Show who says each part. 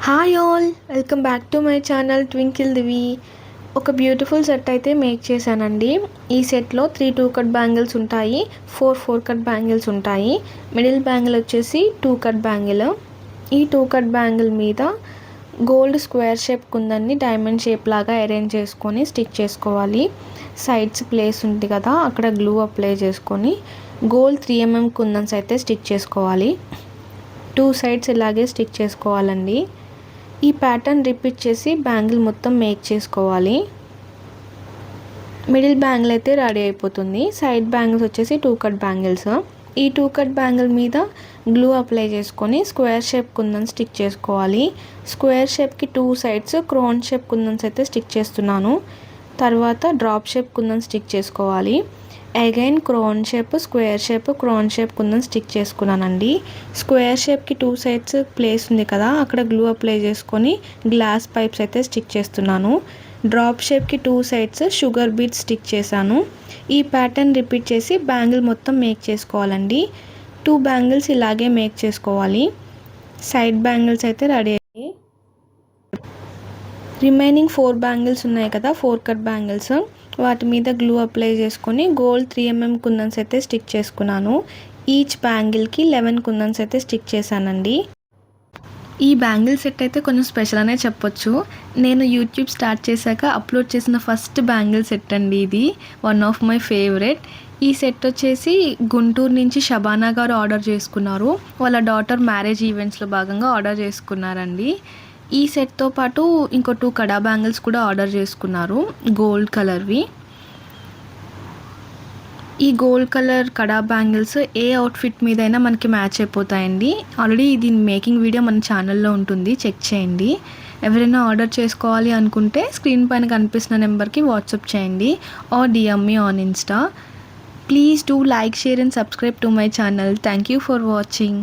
Speaker 1: Hi all, welcome back to my channel twinkle Divi. ఒక beautiful set అయితే make చేశానండి. ఈ సెట్లో 3 2 కట్ బ్యాంగిల్స్ ఉంటాయి, 4 4 కట్ బ్యాంగిల్స్ ఉంటాయి. మిడిల్ బ్యాంగిల్ వచ్చేసి 2 కట్ బ్యాంగిల్. ఈ 2 కట్ బ్యాంగిల్ మీద గోల్డ్ స్క్వేర్ షేప్ కుందన్ని డైమండ్ షేప్ లాగా అరేంజ్ చేసుకొని స్టిక్ చేసుకోవాలి. సైడ్స్ ప్లేస్ ఉంది కదా, అక్కడ గ్లూ అప్లై చేసుకొని గోల్డ్ 3 mm కుందన్స్ అయితే స్టిక్ చేసుకోవాలి. 2 సైడ్స్ ఇలాగే స్టిక్ చేసుకోవాలండి. ఈ ప్యాటర్న్ రిపీట్ చేసి బ్యాంగిల్ మొత్తం మేక్ చేసుకోవాలి. మిడిల్ బ్యాంగిల్ అయితే రెడీ అయిపోతుంది. సైడ్ బ్యాంగిల్స్ వచ్చేసి 2 కట్ బ్యాంగిల్స్. ఈ 2 కట్ బ్యాంగిల్ మీద గ్లూ అప్లై చేసుకొని స్క్వేర్ షేప్ కుందన్ స్టిక్ చేసుకోవాలి. స్క్వేర్ షేప్కి 2 సైడ్స్ క్రోన్ షేప్ కుందన్స్ అయితే స్టిక్ చేస్తున్నాను. తర్వాత డ్రాప్ షేప్ కుందన్ స్టిక్ చేసుకోవాలి. Again crown shape, square shape, crown shape kundan stick చేసుకున్నానండి. స్క్వేర్ షేప్కి 2 సైడ్స్ ప్లేస్ ఉంది కదా, అక్కడ గ్లూ అప్లై చేసుకొని గ్లాస్ పైప్స్ అయితే స్టిక్ చేస్తున్నాను. డ్రాప్ షేప్కి 2 సైడ్స్ షుగర్ బీట్స్ స్టిక్ చేశాను. ఈ ప్యాటర్న్ రిపీట్ చేసి బ్యాంగిల్ మొత్తం మేక్ చేసుకోవాలండి. 2 బ్యాంగిల్స్ ఇలాగే మేక్ చేసుకోవాలి. సైడ్ బ్యాంగిల్స్ అయితే రెడీ అయ్యాయి. రిమైనింగ్ 4 బ్యాంగిల్స్ ఉన్నాయి కదా, 4 కట్ బ్యాంగిల్స్, వాటి మీద గ్లూ అప్లై చేసుకొని గోల్డ్ 3 mm కుందన్స్ అయితే స్టిక్ చేసుకున్నాను. ఈచ్ బ్యాంగిల్కి 11 కుందన్స్ అయితే స్టిక్ చేశానండి. ఈ బ్యాంగిల్ సెట్ అయితే కొంచెం స్పెషల్ అనే చెప్పొచ్చు. నేను యూట్యూబ్ స్టార్ట్ చేశాక అప్లోడ్ చేసిన ఫస్ట్ బ్యాంగిల్ సెట్ అండి ఇది. One of my favourite. ఈ సెట్ వచ్చేసి గుంటూరు నుంచి షబానా గారు ఆర్డర్ చేసుకున్నారు. వాళ్ళ డాటర్ మ్యారేజ్ ఈవెంట్స్లో భాగంగా ఆర్డర్ చేసుకున్నారండి. ఈ సెట్తో పాటు ఇంకో 2 కడా బ్యాంగిల్స్ కూడా ఆర్డర్ చేసుకున్నారు, గోల్డ్ కలర్వి. ఈ గోల్డ్ కలర్ కడా బ్యాంగిల్స్ ఏ అవుట్ఫిట్ మీదైనా మనకి మ్యాచ్ అయిపోతాయండి. ఆల్రెడీ దీని మేకింగ్ వీడియో మన ఛానల్లో ఉంటుంది, చెక్ చేయండి. ఎవరైనా ఆర్డర్ చేసుకోవాలి అనుకుంటే స్క్రీన్ పైన కనిపిస్తున్న నెంబర్కి వాట్సాప్ చేయండి are DM me on Insta. Please do like, share and subscribe to my channel. Thank you for watching.